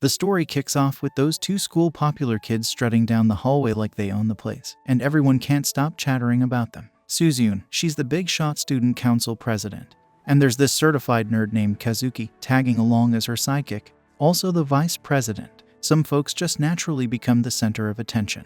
The story kicks off with those two school popular kids strutting down the hallway like they own the place, and everyone can't stop chattering about them. Suzyun, she's the big shot student council president. And there's this certified nerd named Kazuki, tagging along as her sidekick, also the vice president. Some folks just naturally become the center of attention.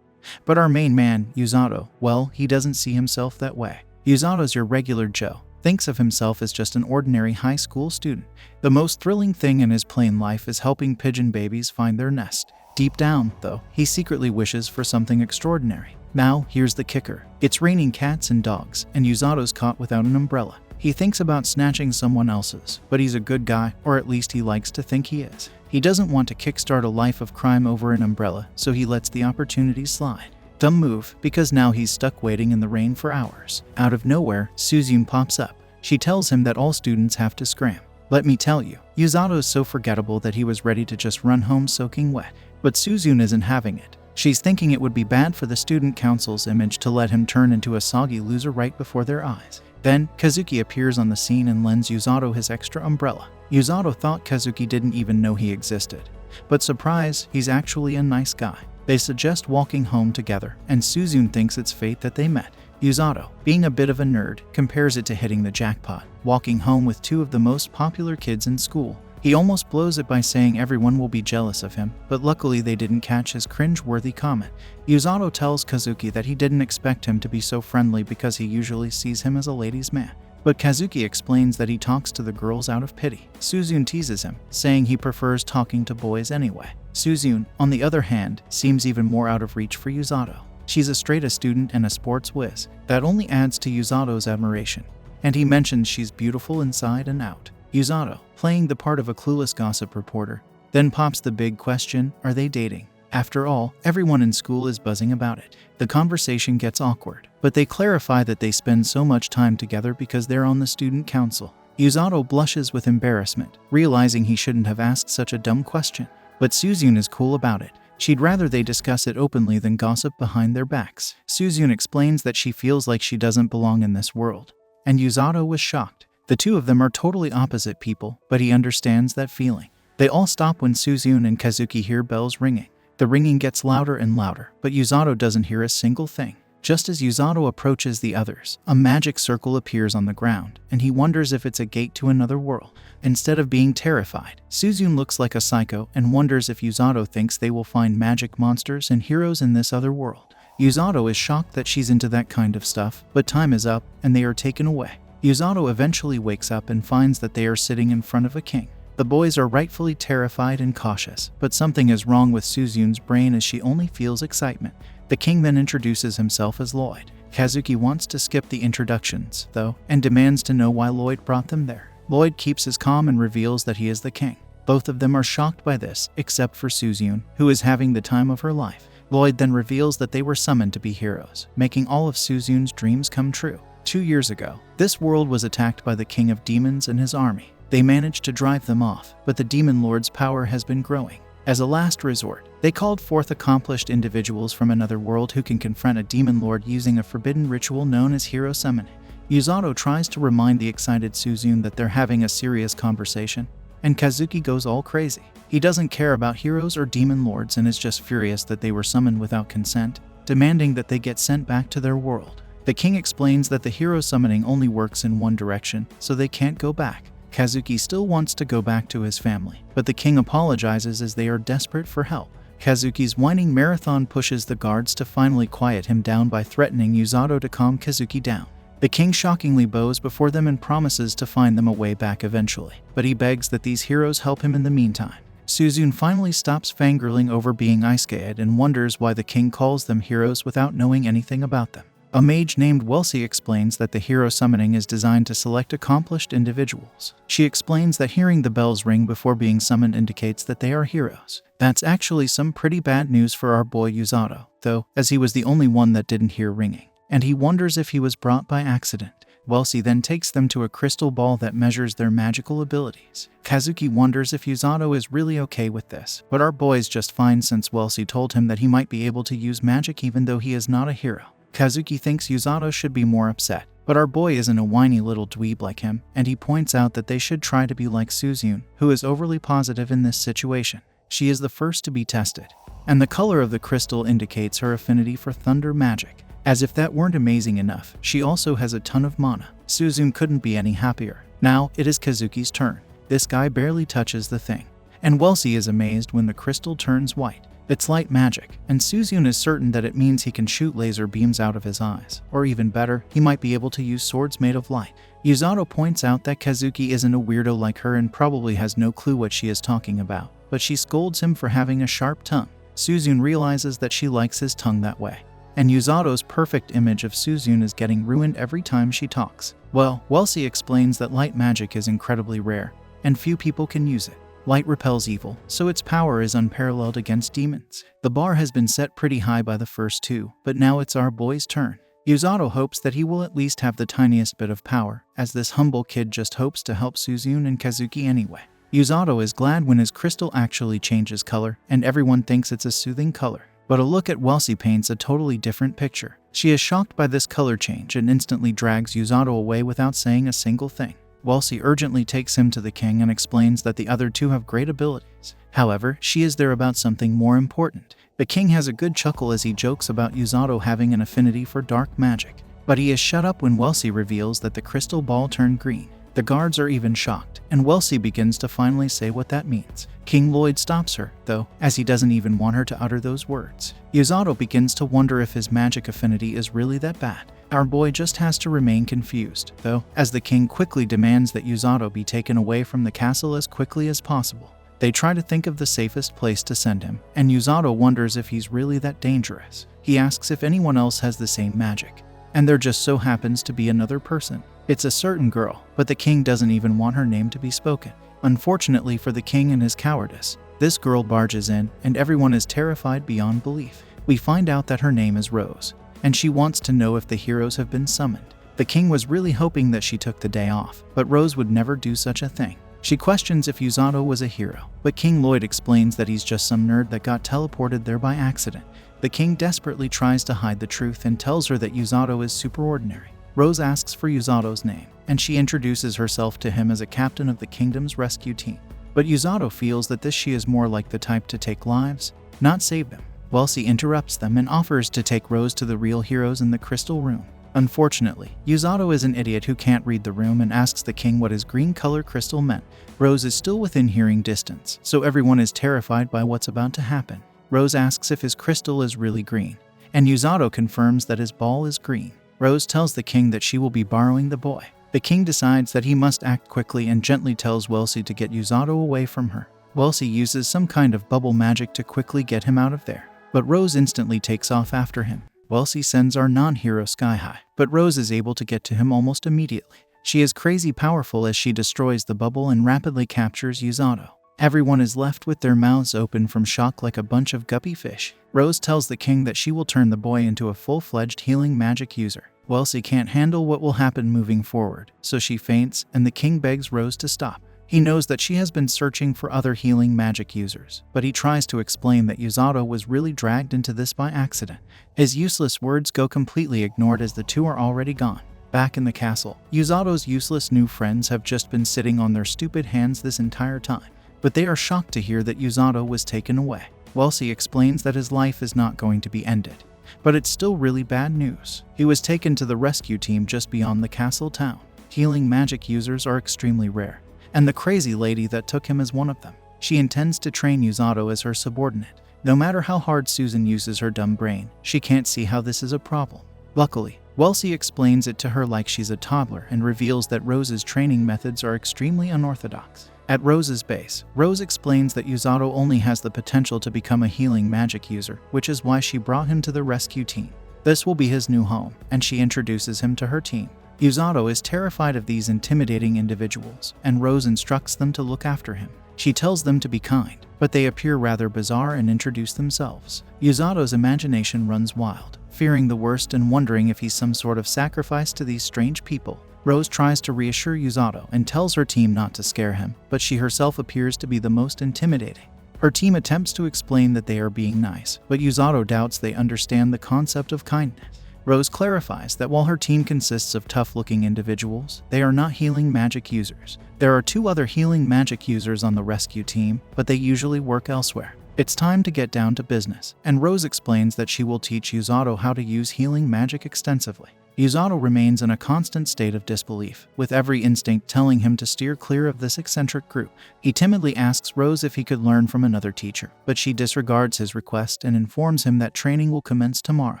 But our main man, Usato, well, he doesn't see himself that way. Usato's your regular Joe, thinks of himself as just an ordinary high school student. The most thrilling thing in his plain life is helping pigeon babies find their nest. Deep down, though, he secretly wishes for something extraordinary. Now, here's the kicker. It's raining cats and dogs, and Usato's caught without an umbrella. He thinks about snatching someone else's, but he's a good guy, or at least he likes to think he is. He doesn't want to kickstart a life of crime over an umbrella, so he lets the opportunity slide. Dumb move, because now he's stuck waiting in the rain for hours. Out of nowhere, Suzyun pops up. She tells him that all students have to scram. Let me tell you, Usato's so forgettable that he was ready to just run home soaking wet. But Suzyun isn't having it. She's thinking it would be bad for the student council's image to let him turn into a soggy loser right before their eyes. Then, Kazuki appears on the scene and lends Usato his extra umbrella. Usato thought Kazuki didn't even know he existed. But surprise, he's actually a nice guy. They suggest walking home together, and Suzyun thinks it's fate that they met. Usato, being a bit of a nerd, compares it to hitting the jackpot, walking home with two of the most popular kids in school. He almost blows it by saying everyone will be jealous of him, but luckily they didn't catch his cringe-worthy comment. Usato tells Kazuki that he didn't expect him to be so friendly because he usually sees him as a ladies' man. But Kazuki explains that he talks to the girls out of pity. Suzyun teases him, saying he prefers talking to boys anyway. Suzyun, on the other hand, seems even more out of reach for Usato. She's a straight-A student and a sports whiz. That only adds to Usato's admiration. And he mentions she's beautiful inside and out. Usato, playing the part of a clueless gossip reporter, then pops the big question, are they dating? After all, everyone in school is buzzing about it. The conversation gets awkward, but they clarify that they spend so much time together because they're on the student council. Usato blushes with embarrassment, realizing he shouldn't have asked such a dumb question. But Suzyun is cool about it. She'd rather they discuss it openly than gossip behind their backs. Suzyun explains that she feels like she doesn't belong in this world. And Usato was shocked. The two of them are totally opposite people, but he understands that feeling. They all stop when Suzyun and Kazuki hear bells ringing. The ringing gets louder and louder, but Usato doesn't hear a single thing. Just as Usato approaches the others, a magic circle appears on the ground, and he wonders if it's a gate to another world. Instead of being terrified, Suzyun looks like a psycho and wonders if Usato thinks they will find magic monsters and heroes in this other world. Usato is shocked that she's into that kind of stuff, but time is up, and they are taken away. Usato eventually wakes up and finds that they are sitting in front of a king. The boys are rightfully terrified and cautious, but something is wrong with Suzyun's brain as she only feels excitement. The king then introduces himself as Lloyd. Kazuki wants to skip the introductions, though, and demands to know why Lloyd brought them there. Lloyd keeps his calm and reveals that he is the king. Both of them are shocked by this, except for Suzyun, who is having the time of her life. Lloyd then reveals that they were summoned to be heroes, making all of Suzyun's dreams come true. 2 years ago, this world was attacked by the king of demons and his army. They managed to drive them off, but the demon lord's power has been growing. As a last resort, they called forth accomplished individuals from another world who can confront a demon lord using a forbidden ritual known as hero summoning. Usato tries to remind the excited Suzyun that they're having a serious conversation, and Kazuki goes all crazy. He doesn't care about heroes or demon lords and is just furious that they were summoned without consent, demanding that they get sent back to their world. The king explains that the hero summoning only works in one direction, so they can't go back. Kazuki still wants to go back to his family, but the king apologizes as they are desperate for help. Kazuki's whining marathon pushes the guards to finally quiet him down by threatening Usato to calm Kazuki down. The king shockingly bows before them and promises to find them a way back eventually, but he begs that these heroes help him in the meantime. Suzyun finally stops fangirling over being ice-skated and wonders why the king calls them heroes without knowing anything about them. A mage named Welsie explains that the hero summoning is designed to select accomplished individuals. She explains that hearing the bells ring before being summoned indicates that they are heroes. That's actually some pretty bad news for our boy Usato, though, as he was the only one that didn't hear ringing, and he wonders if he was brought by accident. Welsie then takes them to a crystal ball that measures their magical abilities. Kazuki wonders if Usato is really okay with this, but our boy is just fine since Welsie told him that he might be able to use magic even though he is not a hero. Kazuki thinks Usato should be more upset, but our boy isn't a whiny little dweeb like him, and he points out that they should try to be like Suzyun, who is overly positive in this situation. She is the first to be tested, and the color of the crystal indicates her affinity for thunder magic. As if that weren't amazing enough, she also has a ton of mana. Suzune couldn't be any happier. Now, it is Kazuki's turn. This guy barely touches the thing, and Welsie is amazed when the crystal turns white. It's light magic, and Suzune is certain that it means he can shoot laser beams out of his eyes. Or even better, he might be able to use swords made of light. Usato points out that Kazuki isn't a weirdo like her and probably has no clue what she is talking about, but she scolds him for having a sharp tongue. Suzune realizes that she likes his tongue that way, and Usato's perfect image of Suzune is getting ruined every time she talks. Well, Welsie explains that light magic is incredibly rare, and few people can use it. Light repels evil, so its power is unparalleled against demons. The bar has been set pretty high by the first two, but now it's our boy's turn. Usato hopes that he will at least have the tiniest bit of power, as this humble kid just hopes to help Suzune and Kazuki anyway. Usato is glad when his crystal actually changes color, and everyone thinks it's a soothing color. But a look at Welsie paints a totally different picture. She is shocked by this color change and instantly drags Usato away without saying a single thing. Welsie urgently takes him to the king and explains that the other two have great abilities. However, she is there about something more important. The king has a good chuckle as he jokes about Usato having an affinity for dark magic, but he is shut up when Welsie reveals that the crystal ball turned green. The guards are even shocked, and Welsie begins to finally say what that means. King Lloyd stops her, though, as he doesn't even want her to utter those words. Usato begins to wonder if his magic affinity is really that bad. Our boy just has to remain confused, though, as the king quickly demands that Usato be taken away from the castle as quickly as possible. They try to think of the safest place to send him, and Usato wonders if he's really that dangerous. He asks if anyone else has the same magic, and there just so happens to be another person. It's a certain girl, but the king doesn't even want her name to be spoken. Unfortunately for the king and his cowardice, this girl barges in, and everyone is terrified beyond belief. We find out that her name is Rose, and she wants to know if the heroes have been summoned. The king was really hoping that she took the day off, but Rose would never do such a thing. She questions if Usato was a hero, but King Lloyd explains that he's just some nerd that got teleported there by accident. The king desperately tries to hide the truth and tells her that Usato is superordinary. Rose asks for Usato's name, and she introduces herself to him as a captain of the kingdom's rescue team. But Usato feels that she is more like the type to take lives, not save them. Welsie interrupts them and offers to take Rose to the real heroes in the crystal room. Unfortunately, Usato is an idiot who can't read the room and asks the king what his green color crystal meant. Rose is still within hearing distance, so everyone is terrified by what's about to happen. Rose asks if his crystal is really green, and Usato confirms that his ball is green. Rose tells the king that she will be borrowing the boy. The king decides that he must act quickly and gently tells Welsie to get Usato away from her. Welsie uses some kind of bubble magic to quickly get him out of there, but Rose instantly takes off after him. Welsie sends our non-hero sky high, but Rose is able to get to him almost immediately. She is crazy powerful as she destroys the bubble and rapidly captures Usato. Everyone is left with their mouths open from shock like a bunch of guppy fish. Rose tells the king that she will turn the boy into a full-fledged healing magic user. Welsie can't handle what will happen moving forward, so she faints, and the king begs Rose to stop. He knows that she has been searching for other healing magic users, but he tries to explain that Usato was really dragged into this by accident. His useless words go completely ignored as the two are already gone. Back in the castle, Usato's useless new friends have just been sitting on their stupid hands this entire time, but they are shocked to hear that Usato was taken away. Welsie explains that his life is not going to be ended, but it's still really bad news. He was taken to the rescue team just beyond the castle town. Healing magic users are extremely rare, and the crazy lady that took him is one of them. She intends to train Usato as her subordinate. No matter how hard Suzune uses her dumb brain, she can't see how this is a problem. Luckily, Welsie explains it to her like she's a toddler and reveals that Rose's training methods are extremely unorthodox. At Rose's base, Rose explains that Usato only has the potential to become a healing magic user, which is why she brought him to the rescue team. This will be his new home, and she introduces him to her team. Usato is terrified of these intimidating individuals, and Rose instructs them to look after him. She tells them to be kind, but they appear rather bizarre and introduce themselves. Usato's imagination runs wild, fearing the worst and wondering if he's some sort of sacrifice to these strange people. Rose tries to reassure Usato and tells her team not to scare him, but she herself appears to be the most intimidating. Her team attempts to explain that they are being nice, but Usato doubts they understand the concept of kindness. Rose clarifies that while her team consists of tough-looking individuals, they are not healing magic users. There are 2 other healing magic users on the rescue team, but they usually work elsewhere. It's time to get down to business, and Rose explains that she will teach Usato how to use healing magic extensively. Usato remains in a constant state of disbelief, with every instinct telling him to steer clear of this eccentric group. He timidly asks Rose if he could learn from another teacher, but she disregards his request and informs him that training will commence tomorrow.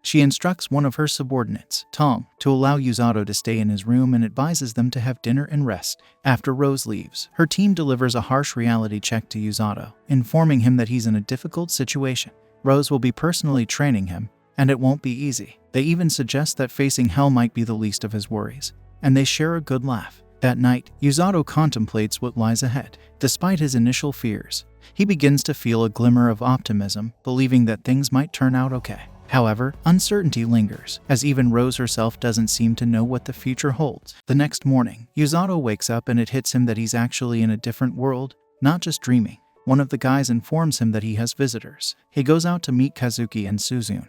She instructs one of her subordinates, Tong, to allow Usato to stay in his room and advises them to have dinner and rest. After Rose leaves, her team delivers a harsh reality check to Usato, informing him that he's in a difficult situation. Rose will be personally training him, and it won't be easy. They even suggest that facing hell might be the least of his worries, and they share a good laugh. That night, Usato contemplates what lies ahead. Despite his initial fears, he begins to feel a glimmer of optimism, believing that things might turn out okay. However, uncertainty lingers, as even Rose herself doesn't seem to know what the future holds. The next morning, Usato wakes up and it hits him that he's actually in a different world, not just dreaming. One of the guys informs him that he has visitors. He goes out to meet Kazuki and Suzune,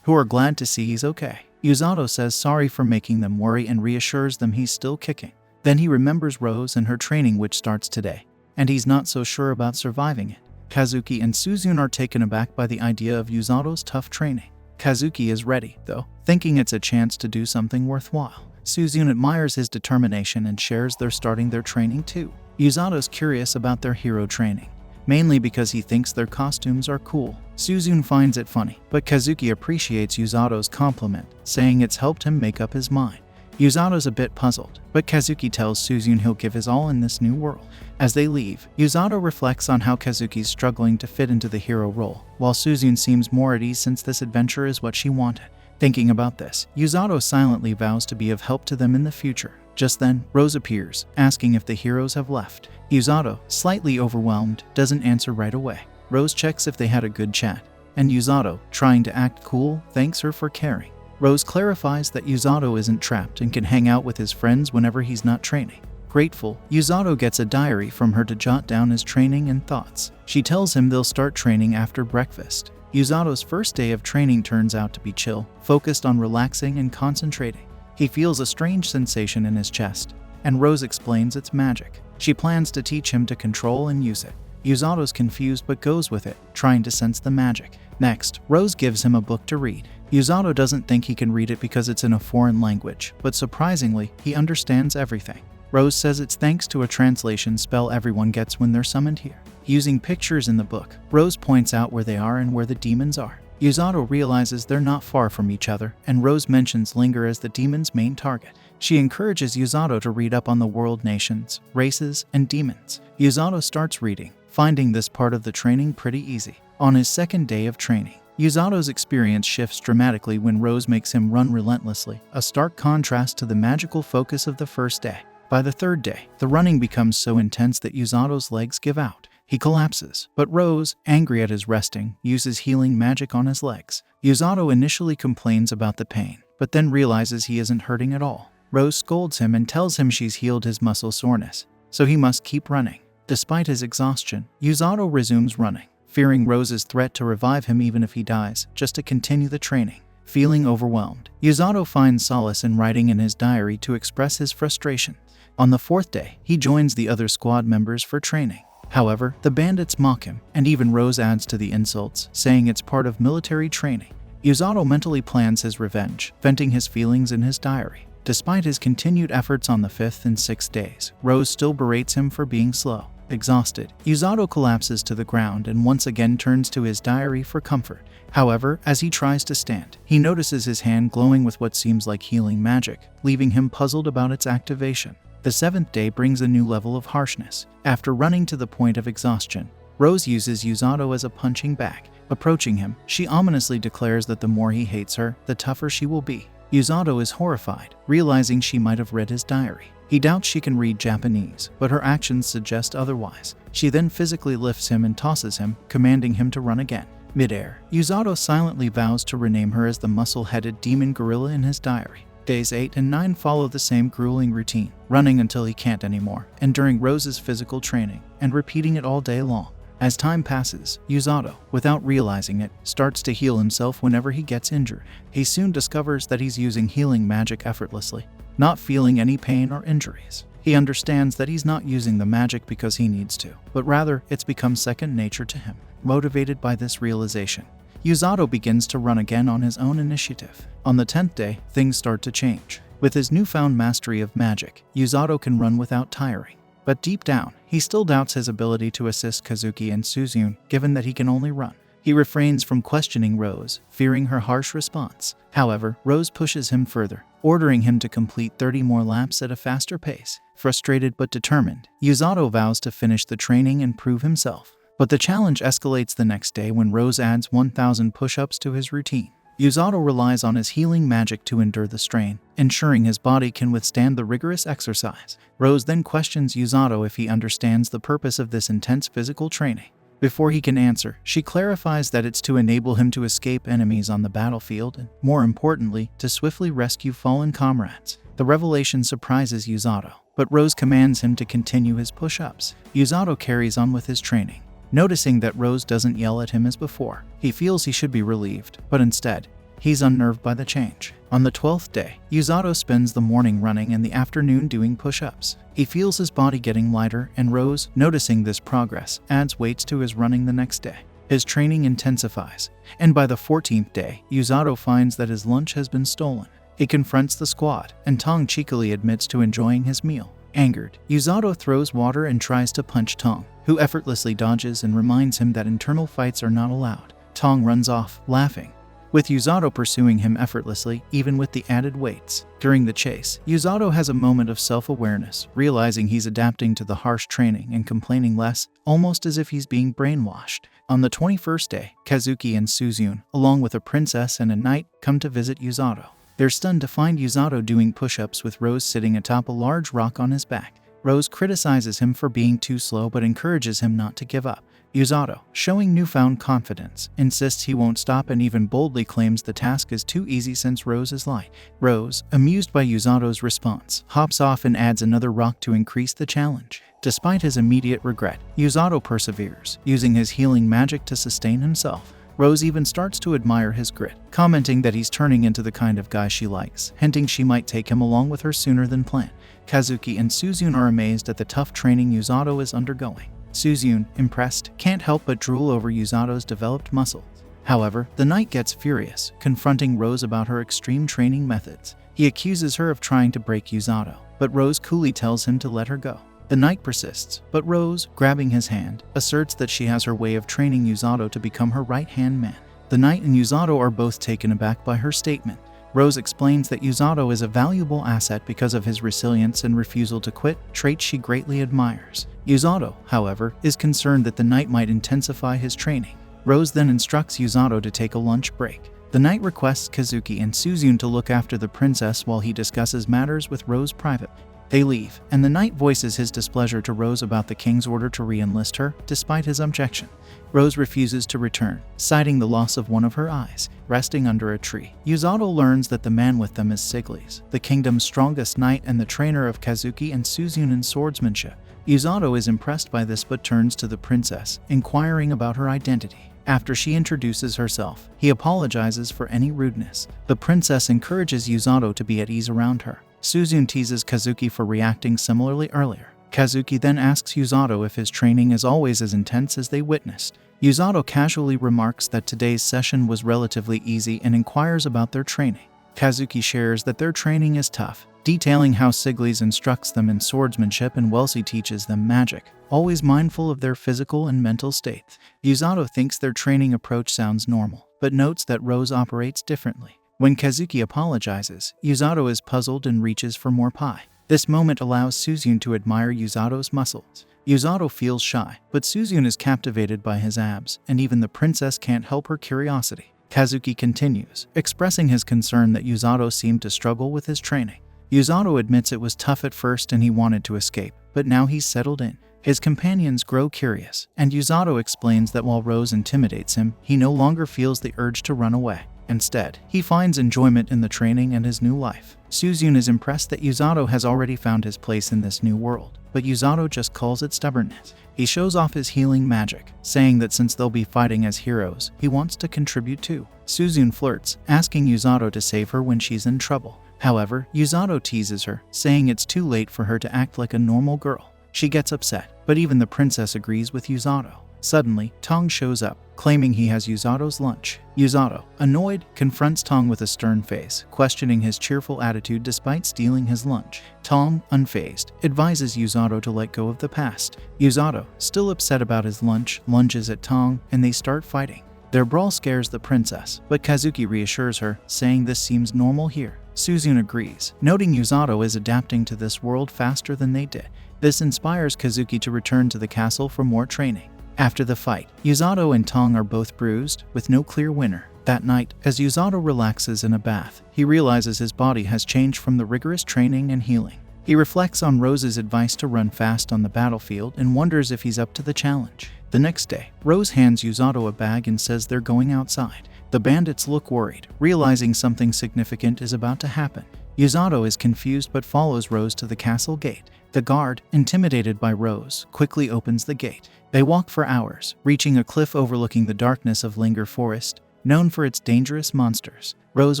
who are glad to see he's okay. Usato says sorry for making them worry and reassures them he's still kicking. Then he remembers Rose and her training, which starts today, and he's not so sure about surviving it. Kazuki and Suzune are taken aback by the idea of Usato's tough training. Kazuki is ready, though, thinking it's a chance to do something worthwhile. Suzune admires his determination and shares they're starting their training too. Usato's curious about their hero training, mainly because he thinks their costumes are cool. Suzune finds it funny, but Kazuki appreciates Usato's compliment, saying it's helped him make up his mind. Usato's a bit puzzled, but Kazuki tells Suzune he'll give his all in this new world. As they leave, Usato reflects on how Kazuki's struggling to fit into the hero role, while Suzune seems more at ease since this adventure is what she wanted. Thinking about this, Usato silently vows to be of help to them in the future. Just then, Rose appears, asking if the heroes have left. Usato, slightly overwhelmed, doesn't answer right away. Rose checks if they had a good chat, and Usato, trying to act cool, thanks her for caring. Rose clarifies that Usato isn't trapped and can hang out with his friends whenever he's not training. Grateful, Usato gets a diary from her to jot down his training and thoughts. She tells him they'll start training after breakfast. Usato's first day of training turns out to be chill, focused on relaxing and concentrating. He feels a strange sensation in his chest, and Rose explains it's magic. She plans to teach him to control and use it. Usato's confused but goes with it, trying to sense the magic. Next, Rose gives him a book to read. Usato doesn't think he can read it because it's in a foreign language, but surprisingly, he understands everything. Rose says it's thanks to a translation spell everyone gets when they're summoned here. Using pictures in the book, Rose points out where they are and where the demons are. Usato realizes they're not far from each other, and Rose mentions Linger as the demon's main target. She encourages Usato to read up on the world nations, races, and demons. Usato starts reading, finding this part of the training pretty easy. On his second day of training, Usato's experience shifts dramatically when Rose makes him run relentlessly, a stark contrast to the magical focus of the first day. By the third day, the running becomes so intense that Usato's legs give out. He collapses, but Rose, angry at his resting, uses healing magic on his legs. Usato initially complains about the pain, but then realizes he isn't hurting at all. Rose scolds him and tells him she's healed his muscle soreness, so he must keep running. Despite his exhaustion, Usato resumes running, fearing Rose's threat to revive him even if he dies, just to continue the training. Feeling overwhelmed, Usato finds solace in writing in his diary to express his frustration. On the fourth day, he joins the other squad members for training. However, the bandits mock him, and even Rose adds to the insults, saying it's part of military training. Usato mentally plans his revenge, venting his feelings in his diary. Despite his continued efforts on the 5th and 6th days, Rose still berates him for being slow. Exhausted, Usato collapses to the ground and once again turns to his diary for comfort. However, as he tries to stand, he notices his hand glowing with what seems like healing magic, leaving him puzzled about its activation. The 7th day brings a new level of harshness. After running to the point of exhaustion, Rose uses Usato as a punching bag. Approaching him, she ominously declares that the more he hates her, the tougher she will be. Usato is horrified, realizing she might have read his diary. He doubts she can read Japanese, but her actions suggest otherwise. She then physically lifts him and tosses him, commanding him to run again. Mid-air, Usato silently vows to rename her as the muscle-headed demon gorilla in his diary. Days 8 and 9 follow the same grueling routine, running until he can't anymore, enduring Rose's physical training, and repeating it all day long. As time passes, Usato, without realizing it, starts to heal himself whenever he gets injured. He soon discovers that he's using healing magic effortlessly, not feeling any pain or injuries. He understands that he's not using the magic because he needs to, but rather it's become second nature to him. Motivated by this realization, Usato begins to run again on his own initiative. On the 10th day, things start to change. With his newfound mastery of magic, Usato can run without tiring. But deep down, he still doubts his ability to assist Kazuki and Suzume, given that he can only run. He refrains from questioning Rose, fearing her harsh response. However, Rose pushes him further, ordering him to complete 30 more laps at a faster pace. Frustrated but determined, Usato vows to finish the training and prove himself. But the challenge escalates the next day when Rose adds 1,000 push-ups to his routine. Usato relies on his healing magic to endure the strain, ensuring his body can withstand the rigorous exercise. Rose then questions Usato if he understands the purpose of this intense physical training. Before he can answer, she clarifies that it's to enable him to escape enemies on the battlefield and, more importantly, to swiftly rescue fallen comrades. The revelation surprises Usato, but Rose commands him to continue his push-ups. Usato carries on with his training. Noticing that Rose doesn't yell at him as before, he feels he should be relieved, but instead, he's unnerved by the change. On the 12th day, Usato spends the morning running and the afternoon doing push-ups. He feels his body getting lighter, and Rose, noticing this progress, adds weights to his running the next day. His training intensifies, and by the 14th day, Usato finds that his lunch has been stolen. He confronts the squad, and Tong cheekily admits to enjoying his meal. Angered, Usato throws water and tries to punch Tong, who effortlessly dodges and reminds him that internal fights are not allowed. Tong runs off, laughing, with Usato pursuing him effortlessly, even with the added weights. During the chase, Usato has a moment of self-awareness, realizing he's adapting to the harsh training and complaining less, almost as if he's being brainwashed. On the 21st day, Kazuki and Suzume, along with a princess and a knight, come to visit Usato. They're stunned to find Usato doing push-ups with Rose sitting atop a large rock on his back. Rose criticizes him for being too slow but encourages him not to give up. Usato, showing newfound confidence, insists he won't stop and even boldly claims the task is too easy since Rose is light. Rose, amused by Usato's response, hops off and adds another rock to increase the challenge. Despite his immediate regret, Usato perseveres, using his healing magic to sustain himself. Rose even starts to admire his grit, commenting that he's turning into the kind of guy she likes, hinting she might take him along with her sooner than planned. Kazuki and Suzume are amazed at the tough training Usato is undergoing. Suzume, impressed, can't help but drool over Usato's developed muscles. However, the knight gets furious, confronting Rose about her extreme training methods. He accuses her of trying to break Usato, but Rose coolly tells him to let her go. The knight persists, but Rose, grabbing his hand, asserts that she has her way of training Usato to become her right-hand man. The knight and Usato are both taken aback by her statement. Rose explains that Usato is a valuable asset because of his resilience and refusal to quit, traits she greatly admires. Usato, however, is concerned that the knight might intensify his training. Rose then instructs Usato to take a lunch break. The knight requests Kazuki and Suzume to look after the princess while he discusses matters with Rose privately. They leave, and the knight voices his displeasure to Rose about the king's order to re-enlist her, despite his objection. Rose refuses to return, citing the loss of one of her eyes. Resting under a tree, Usato learns that the man with them is Siglis, the kingdom's strongest knight and the trainer of Kazuki and Suzume in swordsmanship. Usato is impressed by this but turns to the princess, inquiring about her identity. After she introduces herself, he apologizes for any rudeness. The princess encourages Usato to be at ease around her. Suzume teases Kazuki for reacting similarly earlier. Kazuki then asks Usato if his training is always as intense as they witnessed. Usato casually remarks that today's session was relatively easy and inquires about their training. Kazuki shares that their training is tough, detailing how Siglis instructs them in swordsmanship and Welsi teaches them magic, always mindful of their physical and mental states. Usato thinks their training approach sounds normal, but notes that Rose operates differently. When Kazuki apologizes, Usato is puzzled and reaches for more pie. This moment allows Suzume to admire Usato's muscles. Usato feels shy, but Suzume is captivated by his abs, and even the princess can't help her curiosity. Kazuki continues, expressing his concern that Usato seemed to struggle with his training. Usato admits it was tough at first and he wanted to escape, but now he's settled in. His companions grow curious, and Usato explains that while Rose intimidates him, he no longer feels the urge to run away. Instead, he finds enjoyment in the training and his new life. Suzyun is impressed that Usato has already found his place in this new world, but Usato just calls it stubbornness. He shows off his healing magic, saying that since they'll be fighting as heroes, he wants to contribute too. Suzyun flirts, asking Usato to save her when she's in trouble. However, Usato teases her, saying it's too late for her to act like a normal girl. She gets upset, but even the princess agrees with Usato. Suddenly, Tong shows up, claiming he has Usato's lunch. Usato, annoyed, confronts Tong with a stern face, questioning his cheerful attitude despite stealing his lunch. Tong, unfazed, advises Usato to let go of the past. Usato, still upset about his lunch, lunges at Tong, and they start fighting. Their brawl scares the princess, but Kazuki reassures her, saying this seems normal here. Suzyun agrees, noting Usato is adapting to this world faster than they did. This inspires Kazuki to return to the castle for more training. After the fight, Usato and Tong are both bruised, with no clear winner. That night, as Usato relaxes in a bath, he realizes his body has changed from the rigorous training and healing. He reflects on Rose's advice to run fast on the battlefield and wonders if he's up to the challenge. The next day, Rose hands Usato a bag and says they're going outside. The bandits look worried, realizing something significant is about to happen. Usato is confused but follows Rose to the castle gate. The guard, intimidated by Rose, quickly opens the gate. They walk for hours, reaching a cliff overlooking the darkness of Linger Forest, known for its dangerous monsters. Rose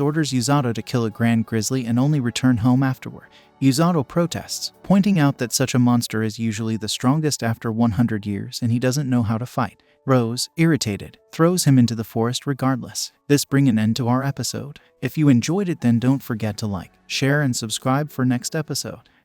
orders Usato to kill a grand grizzly and only return home afterward. Usato protests, pointing out that such a monster is usually the strongest after 100 years and he doesn't know how to fight. Rose, irritated, throws him into the forest regardless. This brings an end to our episode. If you enjoyed it, then don't forget to like, share, and subscribe for next episode.